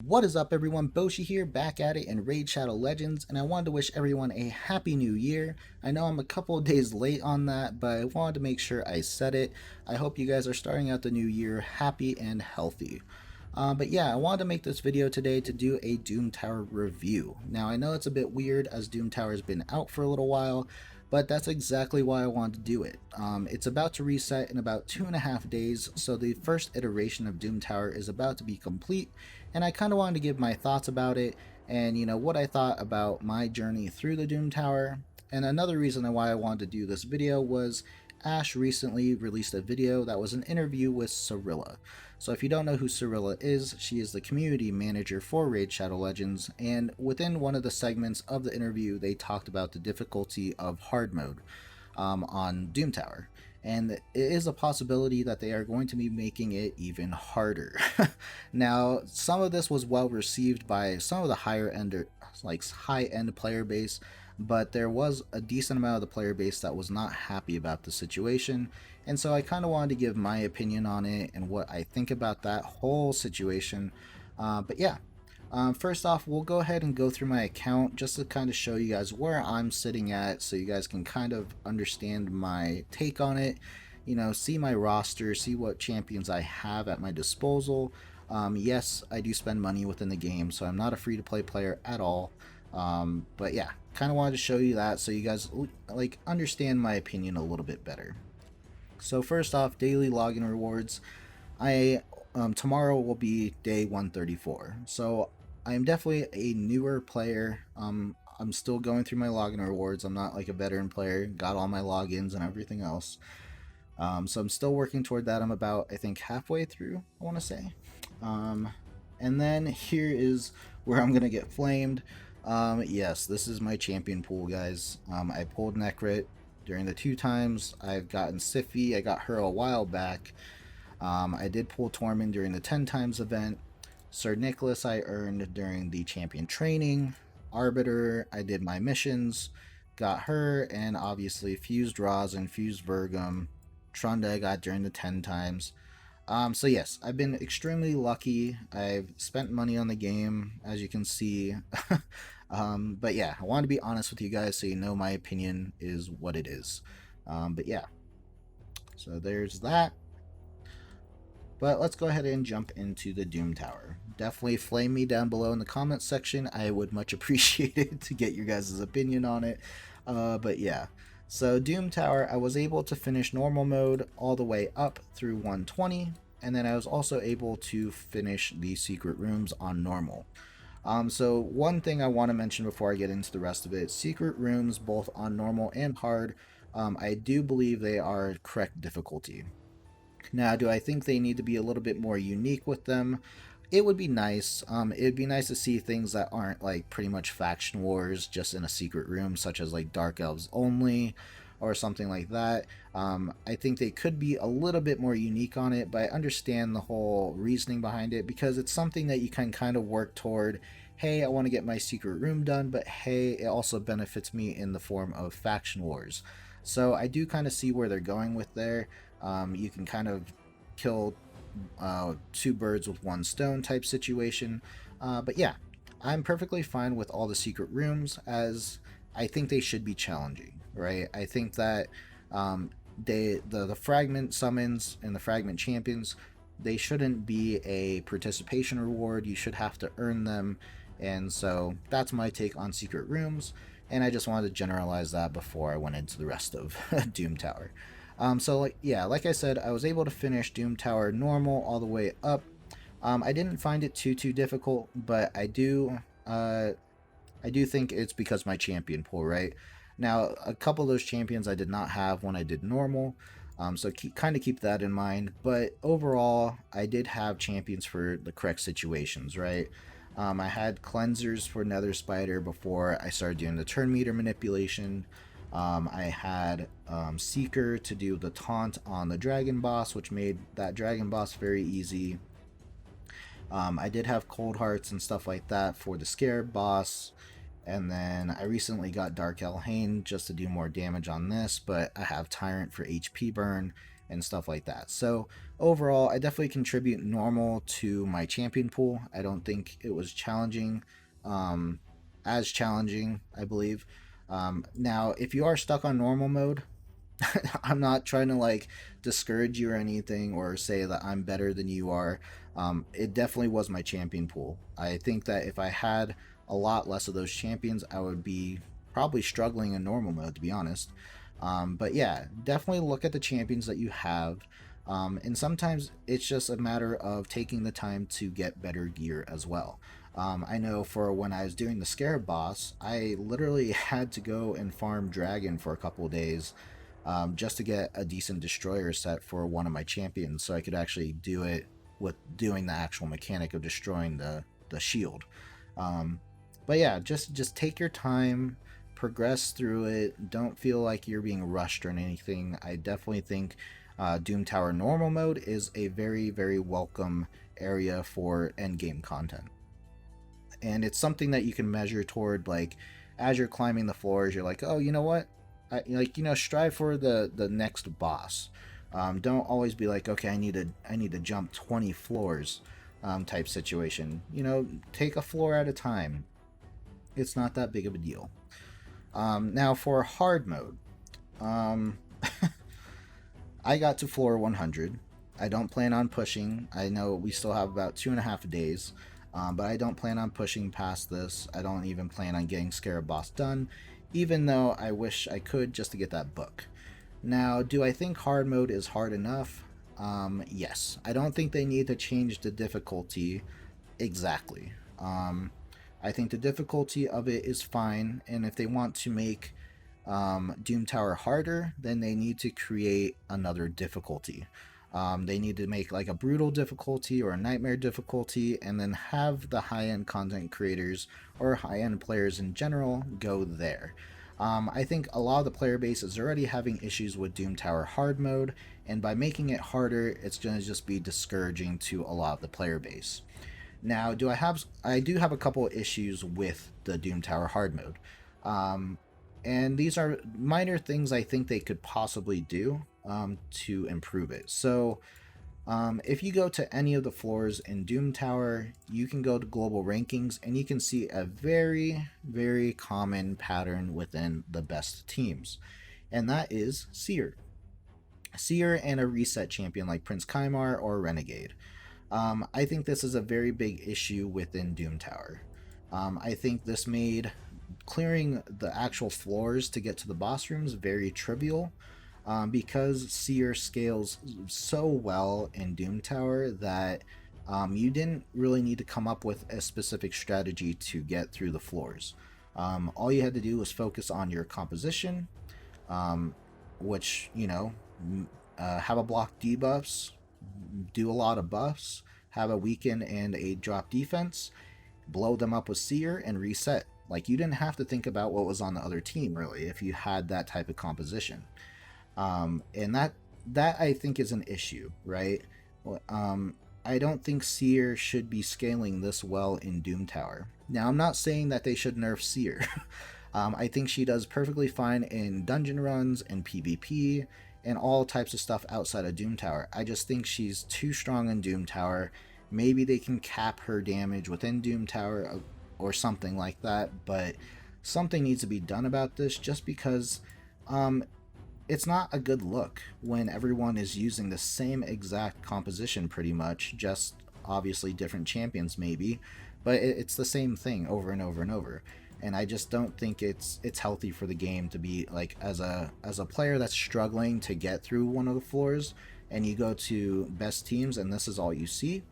What is up, everyone? Boschee here, back at it in Raid Shadow Legends, and I wanted to wish everyone a happy new year. I know I'm a couple of days late on that, but I wanted to make sure I said it. I hope you guys are starting out the new year happy and healthy. But yeah, I wanted to make this video today to do a Doom Tower review. Now, I know it's a bit weird as Doom Tower has been out for a little while, but that's exactly why I wanted to do it. It's about to reset in about 2.5 days, so the first iteration of Doom Tower is about to be complete, and I kind of wanted to give my thoughts about it and what I thought about my journey through the Doom Tower. And another reason why I wanted to do this video was Ash recently released a video that was an interview with Cirilla. So if you don't know who Cirilla is, she is the community manager for Raid Shadow Legends, and within one of the segments of the interview they talked about the difficulty of hard mode on Doom Tower. And it is a possibility that they are going to be making it even harder. Now, some of this was well received by some of the high end player base, but there was a decent amount of the player base that was not happy about the situation, and so I kind of wanted to give my opinion on it and what I think about that whole situation. But yeah, first off, we'll go ahead and go through my account just to kind of show you guys where I'm sitting at so you guys can kind of understand my take on it. See my roster, see what champions I have at my disposal. Yes, I do spend money within the game, so I'm not a free-to-play player at all. But yeah, kind of wanted to show you that so you guys understand my opinion a little bit better. So first off, daily login rewards. I Tomorrow will be day 134. So I'm definitely a newer player. I'm still going through my login rewards. I'm not like a veteran player. Got all my logins and everything else. So I'm still working toward that. I'm about, I think, halfway through, I want to say. And then here is where I'm gonna get flamed. Yes, this is my champion pool, guys. I pulled Necrit during the 2 times. I've gotten Siffy. I got her a while back. I did pull Tormund during the 10 times event. Sir Nicholas I earned during the champion training. Arbiter, I did my missions. Got her, and obviously Fused Roz and Fused Vergum. Trunda I got during the 10 times. So yes, I've been extremely lucky. I've spent money on the game, as you can see. But yeah, I want to be honest with you guys so you know my opinion is what it is. But yeah, so there's that. But let's go ahead and jump into the Doom Tower. Definitely flame me down below in the comments section. I would much appreciate it to get your guys' opinion on it. But yeah. So Doom Tower, I was able to finish normal mode all the way up through 120, and then I was also able to finish the secret rooms on normal. So one thing I want to mention before I get into the rest of it, secret rooms both on normal and hard, I do believe they are correct difficulty. Now, do I think they need to be a little bit more unique with them? It would be nice. It'd be nice to see things that aren't like pretty much faction wars just in a secret room, such as like Dark Elves only or something like that. I think they could be a little bit more unique on it, but I understand the whole reasoning behind it because it's something that you can kind of work toward. Hey, I want to get my secret room done, but hey, it also benefits me in the form of faction wars. So I do kind of see where they're going with there. You can kind of kill 2 birds with 1 stone type situation. But yeah, I'm perfectly fine with all the secret rooms as I think they should be challenging, right? I think that the fragment summons and the fragment champions, they shouldn't be a participation reward. You should have to earn them. And so that's my take on secret rooms. And I just wanted to generalize that before I went into the rest of Doom Tower. So like I said, I was able to finish Doom Tower normal all the way up. I didn't find it too difficult, but I do think it's because my champion pool, right? Now, a couple of those champions I did not have when I did normal, so kind of keep that in mind. But overall, I did have champions for the correct situations, right? I had cleansers for Nether Spider before I started doing the turn meter manipulation. I had Seeker to do the taunt on the dragon boss, which made that dragon boss very easy. I did have cold hearts and stuff like that for the scarab boss, and then I recently got Dark Elhain just to do more damage on this, but I have Tyrant for HP burn, and stuff like that. So overall, I definitely contribute normal to my champion pool. I don't think it was challenging, um, as challenging, I believe. Now, if you are stuck on normal mode, I'm not trying to like discourage you or anything or say that I'm better than you are. It definitely was my champion pool. I think that if I had a lot less of those champions, I would be probably struggling in normal mode, to be honest. But yeah, definitely look at the champions that you have. And sometimes it's just a matter of taking the time to get better gear as well. I know for when I was doing the Scarab boss, I literally had to go and farm Dragon for a couple of days, just to get a decent destroyer set for one of my champions, so I could actually do it with doing the actual mechanic of destroying the shield. Um, but yeah, just take your time, progress through it. Don't feel like you're being rushed or anything. I definitely think Doom Tower normal mode is a very welcome area for end game content, and it's something that you can measure toward, like as you're climbing the floors. You're like, oh, you know what, strive for the next boss. Don't always be like, okay, I need to jump 20 floors, type situation. Take a floor at a time. It's not that big of a deal. Now for hard mode, um, I got to floor 100. I don't plan on pushing. I know we still have about 2.5 days, but I don't plan on pushing past this. I don't even plan on getting Scarab Boss done, even though I wish I could just to get that book. Now, do I think hard mode is hard enough? Yes. I don't think they need to change the difficulty exactly. I think the difficulty of it is fine, and if they want to make Doom Tower harder, then they need to create another difficulty. They need to make like a brutal difficulty or a nightmare difficulty, and then have the high end content creators or high end players in general go there. I think a lot of the player base is already having issues with Doom Tower hard mode, and by making it harder, it's going to just be discouraging to a lot of the player base. Now, I do have a couple of issues with the Doom Tower hard mode. Um, and these are minor things I think they could possibly do to improve it. So, if you go to any of the floors in Doom Tower, you can go to global rankings and you can see a very common pattern within the best teams, and that is Seer. Seer and a reset champion like Prince Kaimar or Renegade. I think this is a very big issue within Doom Tower. I think this made clearing the actual floors to get to the boss rooms very trivial, because Seer scales so well in Doom Tower that you didn't really need to come up with a specific strategy to get through the floors. All you had to do was focus on your composition, which, have a block debuffs, do a lot of buffs, have a weaken and a drop defense, blow them up with Seer, and reset. Like, you didn't have to think about what was on the other team, really, if you had that type of composition. And that I think is an issue, right? I don't think Seer should be scaling this well in Doom Tower. Now, I'm not saying that they should nerf Seer. I think she does perfectly fine in dungeon runs and PvP and all types of stuff outside of Doom Tower. I just think she's too strong in Doom Tower. Maybe they can cap her damage within Doom Tower or something like that, but something needs to be done about this, just because it's not a good look when everyone is using the same exact composition pretty much, just obviously different champions maybe, but it's the same thing over and over and over. And I just don't think it's healthy for the game to be like, as a player that's struggling to get through one of the floors, and you go to best teams and this is all you see.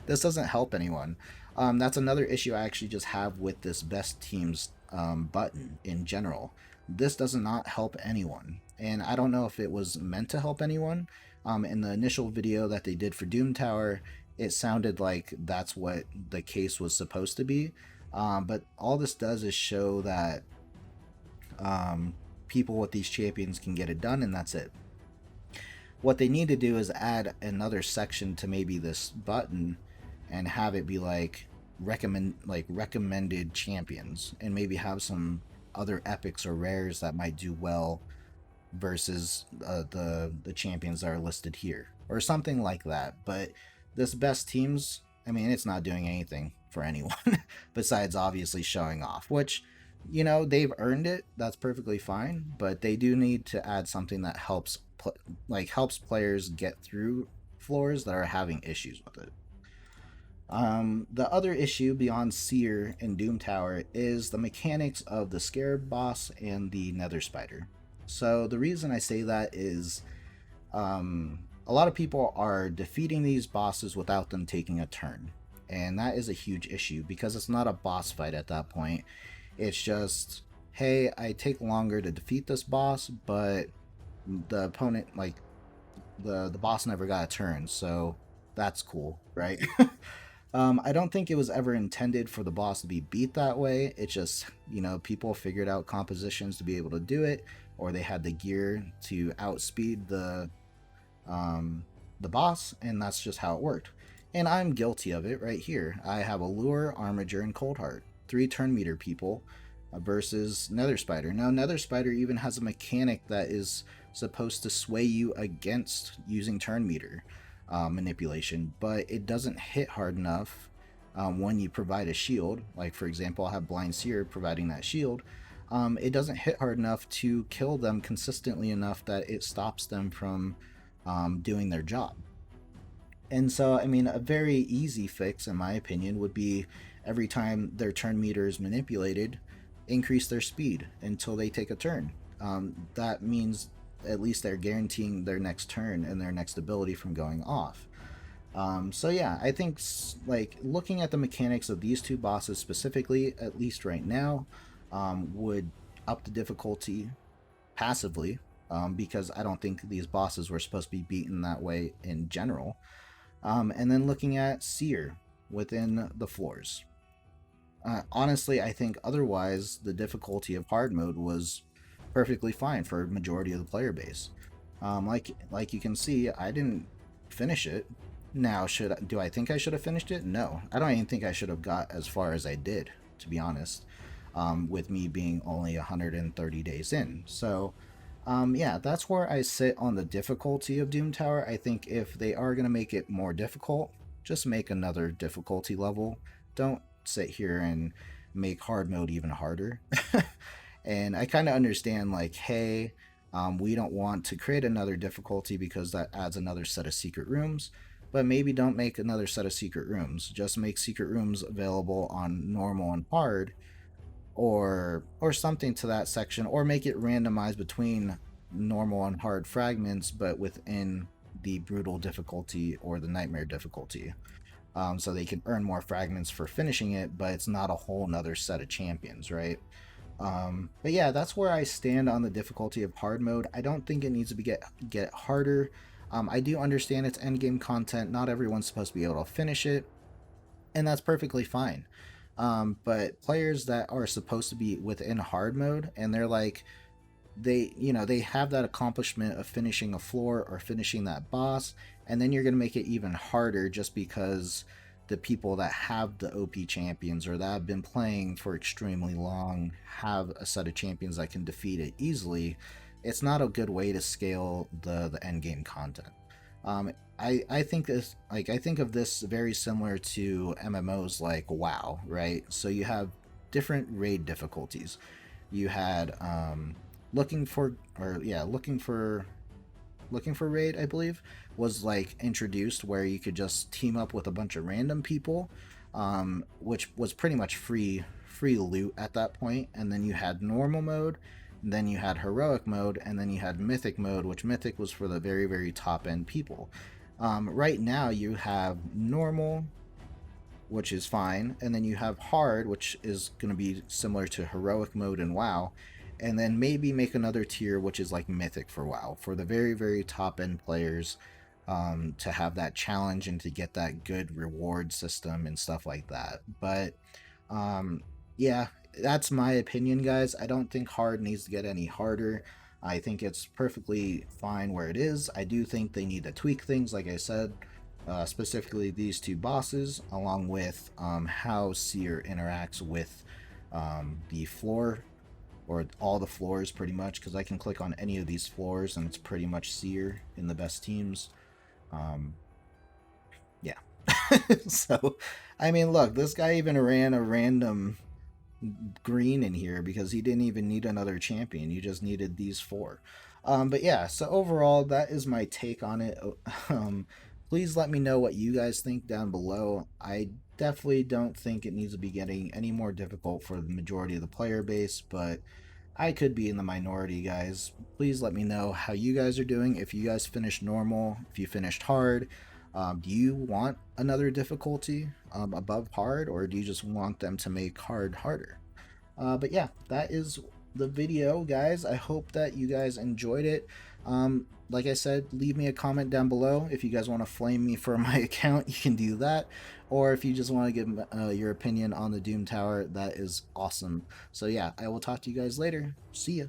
This doesn't help anyone. That's another issue I actually just have with this best teams button in general. This does not help anyone, and I don't know if it was meant to help anyone. In the initial video that they did for Doom Tower, it sounded like that's what the case was supposed to be. But all this does is show that people with these champions can get it done, and that's it. What they need to do is add another section to maybe this button and have it be like recommended champions, and maybe have some other epics or rares that might do well versus the champions that are listed here, or something like that. But this best teams, I mean, it's not doing anything for anyone besides obviously showing off, which, they've earned it. That's perfectly fine, but they do need to add something that helps players get through floors that are having issues with it. The other issue beyond Seer and Doom Tower is the mechanics of the Scarab boss and the Nether Spider. So the reason I say that is a lot of people are defeating these bosses without them taking a turn. And that is a huge issue because it's not a boss fight at that point. It's just, hey, I take longer to defeat this boss, but the opponent, like, the boss never got a turn, so that's cool, right? I don't think it was ever intended for the boss to be beat that way. It's just, people figured out compositions to be able to do it, or they had the gear to outspeed the boss, and that's just how it worked. And I'm guilty of it right here. I have Allure, Armiger, and Coldheart, 3 turn meter people versus Nether Spider. Now, Nether Spider even has a mechanic that is supposed to sway you against using turn meter manipulation, but it doesn't hit hard enough when you provide a shield. Like, for example, I have Blind Seer providing that shield. It doesn't hit hard enough to kill them consistently enough that it stops them from doing their job. And so, I mean, a very easy fix, in my opinion, would be every time their turn meter is manipulated, increase their speed until they take a turn. That means at least they're guaranteeing their next turn and their next ability from going off. So yeah, I think like looking at the mechanics of these two bosses specifically, at least right now, would up the difficulty passively, because I don't think these bosses were supposed to be beaten that way in general. And then looking at Seer within the floors. Honestly, I think otherwise the difficulty of hard mode was perfectly fine for a majority of the player base. Like you can see, I didn't finish it. Now, do I think I should have finished it? No, I don't even think I should have got as far as I did, to be honest. With me being only 130 days in. So, yeah, that's where I sit on the difficulty of Doom Tower. I think if they are going to make it more difficult, just make another difficulty level. Don't sit here and make hard mode even harder. And I kind of understand, like, hey, we don't want to create another difficulty because that adds another set of secret rooms. But maybe don't make another set of secret rooms. Just make secret rooms available on normal and hard, or something to that section, or make it randomized between normal and hard fragments, but within the brutal difficulty or the nightmare difficulty. So they can earn more fragments for finishing it, but it's not a whole nother set of champions, right? But yeah, that's where I stand on the difficulty of hard mode. I don't think it needs to get harder. I do understand it's endgame content. Not everyone's supposed to be able to finish it, and that's perfectly fine. But players that are supposed to be within hard mode, and they're like, they have that accomplishment of finishing a floor or finishing that boss, and then you're going to make it even harder just because the people that have the OP champions or that have been playing for extremely long have a set of champions that can defeat it easily. It's not a good way to scale the end game content. I think I think of this very similar to MMOs like WoW, right? So you have different raid difficulties. You had looking for raid, I believe, was like introduced, where you could just team up with a bunch of random people, which was pretty much free loot at that point. And then you had normal mode, then you had heroic mode, and then you had mythic mode, which mythic was for the very, very top end people. Right now you have normal, which is fine, and then you have hard, which is going to be similar to heroic mode in WoW, and then maybe make another tier which is like mythic for WoW, for the very, very top end players, to have that challenge and to get that good reward system and stuff like that. But yeah, that's my opinion, guys. I don't think hard needs to get any harder. I think it's perfectly fine where it is. I do think they need to tweak things, like I said, specifically these two bosses, along with how Seer interacts with the floor or all the floors pretty much, because I can click on any of these floors and it's pretty much seer in the best teams. Yeah. So, I mean, look, this guy even ran a random green in here because he didn't even need another champion. You just needed these four. But yeah, so overall, that is my take on it. Please let me know what you guys think down below. I definitely don't think it needs to be getting any more difficult for the majority of the player base, but I could be in the minority, guys. Please let me know how you guys are doing. If you guys finished normal, if you finished hard, do you want another difficulty above hard, or do you just want them to make hard harder? But yeah, that is the video, guys. I hope that you guys enjoyed it. Like I said, leave me a comment down below. If you guys want to flame me for my account, you can do that. Or if you just want to give your opinion on the Doom Tower, that is awesome. So yeah, I will talk to you guys later. See ya.